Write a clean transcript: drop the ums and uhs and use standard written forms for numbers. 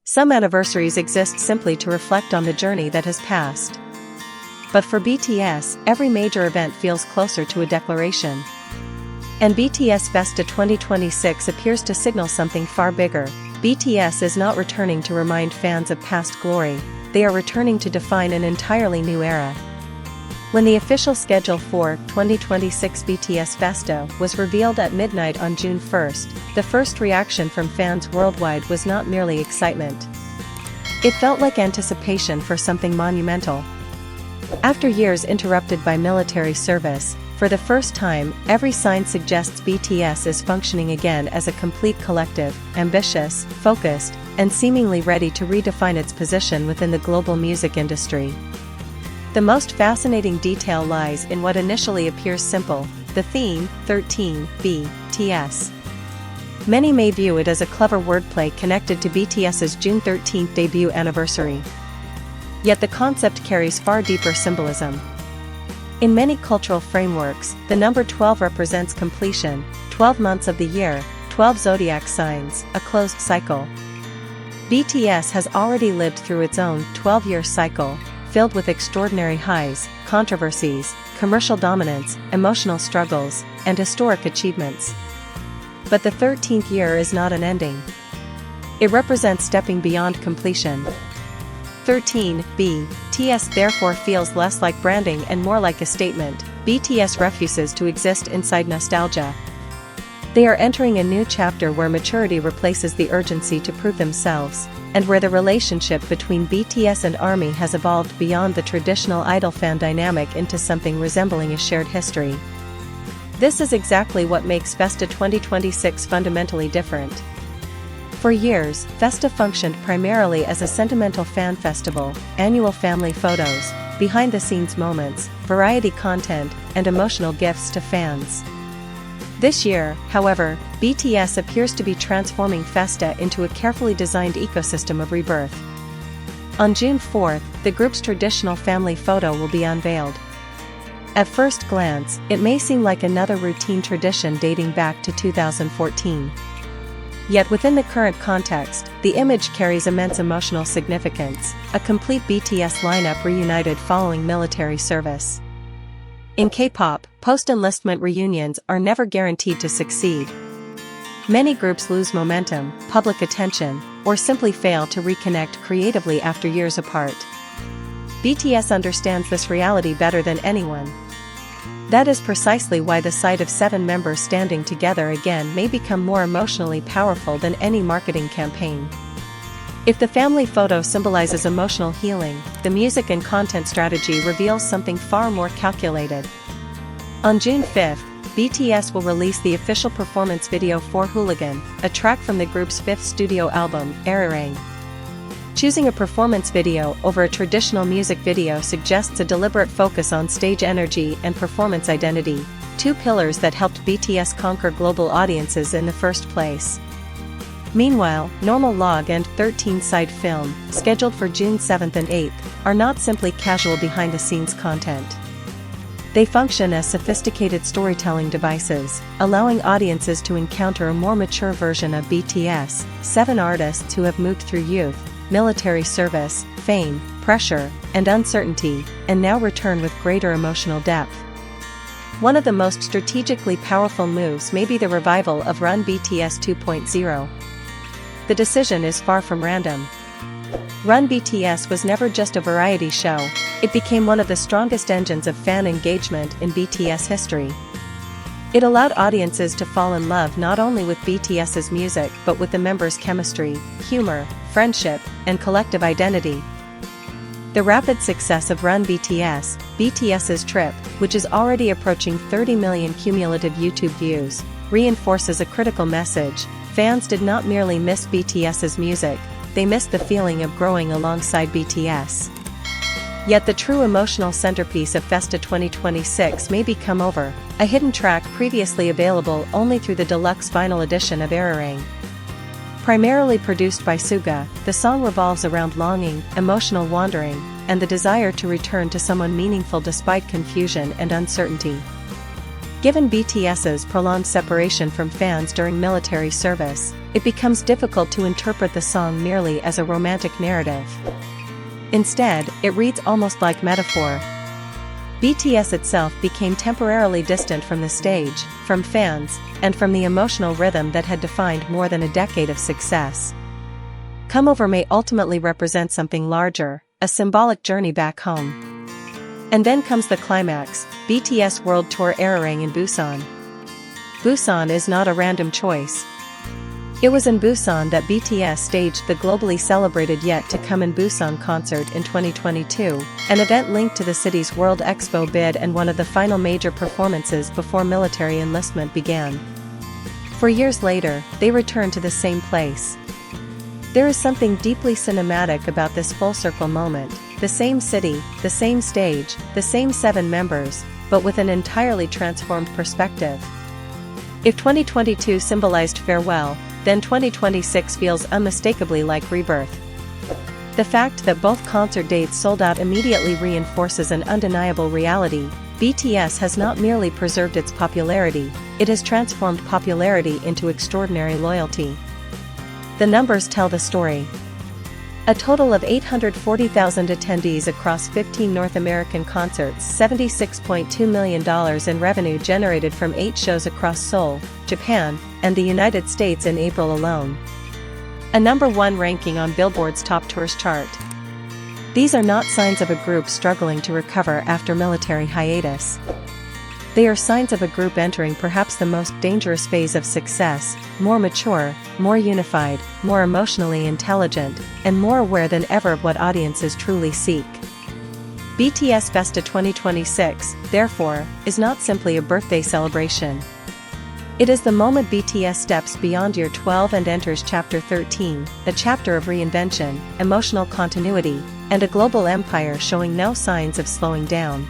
Some anniversaries exist simply to reflect on the journey that has passed. But for BTS, every major event feels closer to a declaration. And BTS FESTA 2026 appears to signal something far bigger. BTS is not returning to remind fans of past glory, they are returning to define an entirely new era. When the official schedule for 2026 BTS FESTA was revealed at midnight on June 1st, the first reaction from fans worldwide was not merely excitement. It felt like anticipation for something monumental. After years interrupted by military service, for the first time, every sign suggests BTS is functioning again as a complete collective, ambitious, focused, and seemingly ready to redefine its position within the global music industry. The most fascinating detail lies in what initially appears simple, the theme, 13, BTS. Many may view it as a clever wordplay connected to BTS's June 13 debut anniversary. Yet the concept carries far deeper symbolism. In many cultural frameworks, the number 12 represents completion, 12 months of the year, 12 zodiac signs, a closed cycle. BTS has already lived through its own 12-year cycle, filled with extraordinary highs, controversies, commercial dominance, emotional struggles, and historic achievements. But the 13th year is not an ending. It represents stepping beyond completion. 13, BTS therefore feels less like branding and more like a statement. BTS refuses to exist inside nostalgia. They are entering a new chapter where maturity replaces the urgency to prove themselves, and where the relationship between BTS and ARMY has evolved beyond the traditional idol-fan dynamic into something resembling a shared history. This is exactly what makes FESTA 2026 fundamentally different. For years, FESTA functioned primarily as a sentimental fan festival, annual family photos, behind-the-scenes moments, variety content, and emotional gifts to fans. This year, however, BTS appears to be transforming FESTA into a carefully designed ecosystem of rebirth. On June 4th, the group's traditional family photo will be unveiled. At first glance, it may seem like another routine tradition dating back to 2014. Yet within the current context, the image carries immense emotional significance, a complete BTS lineup reunited following military service. In K-pop, post-enlistment reunions are never guaranteed to succeed. Many groups lose momentum, public attention, or simply fail to reconnect creatively after years apart. BTS understands this reality better than anyone. That is precisely why the sight of 7 members standing together again may become more emotionally powerful than any marketing campaign. If the family photo symbolizes emotional healing, the music and content strategy reveals something far more calculated. On June 5th, BTS will release the official performance video for Hooligan, a track from the group's 5th studio album, ARIRANG. Choosing a performance video over a traditional music video suggests a deliberate focus on stage energy and performance identity, 2 pillars that helped BTS conquer global audiences in the first place. Meanwhile, Normal Log and 13-side film, scheduled for June 7th and 8th, are not simply casual behind-the-scenes content. They function as sophisticated storytelling devices, allowing audiences to encounter a more mature version of BTS, 7 artists who have moved through youth, military service, fame, pressure, and uncertainty, and now return with greater emotional depth. One of the most strategically powerful moves may be the revival of Run BTS 2.0. The decision is far from random. Run BTS was never just a variety show, it became one of the strongest engines of fan engagement in BTS history. It allowed audiences to fall in love not only with BTS's music but with the members' chemistry, humor, friendship, and collective identity. The rapid success of Run BTS, BTS's Trip, which is already approaching 30 million cumulative YouTube views, reinforces a critical message. Fans did not merely miss BTS's music, they missed the feeling of growing alongside BTS. Yet the true emotional centerpiece of FESTA 2026 may be Come Over, a hidden track previously available only through the deluxe vinyl edition of ARIRANG. Primarily produced by SUGA, the song revolves around longing, emotional wandering, and the desire to return to someone meaningful despite confusion and uncertainty. Given BTS's prolonged separation from fans during military service, it becomes difficult to interpret the song merely as a romantic narrative. Instead, it reads almost like metaphor. BTS itself became temporarily distant from the stage, from fans, and from the emotional rhythm that had defined more than a decade of success. Come Over may ultimately represent something larger, a symbolic journey back home. And then comes the climax, BTS World Tour ARIRANG in Busan. Busan is not a random choice. It was in Busan that BTS staged the globally celebrated Yet to Come in Busan concert in 2022, an event linked to the city's World Expo bid and one of the final major performances before military enlistment began. 4 years later, they returned to the same place. There is something deeply cinematic about this full-circle moment, the same city, the same stage, the same 7 members, but with an entirely transformed perspective. If 2022 symbolized farewell, then 2026 feels unmistakably like rebirth. The fact that both concert dates sold out immediately reinforces an undeniable reality: BTS has not merely preserved its popularity, it has transformed popularity into extraordinary loyalty. The numbers tell the story. A total of 840,000 attendees across 15 North American concerts, $76.2 million in revenue generated from 8 shows across Seoul, Japan, and the United States in April alone. A #1 ranking on Billboard's Top Tours chart. These are not signs of a group struggling to recover after military hiatus. They are signs of a group entering perhaps the most dangerous phase of success, more mature, more unified, more emotionally intelligent, and more aware than ever of what audiences truly seek. BTS FESTA 2026, therefore, is not simply a birthday celebration. It is the moment BTS steps beyond year 12 and enters chapter 13, a chapter of reinvention, emotional continuity, and a global empire showing no signs of slowing down.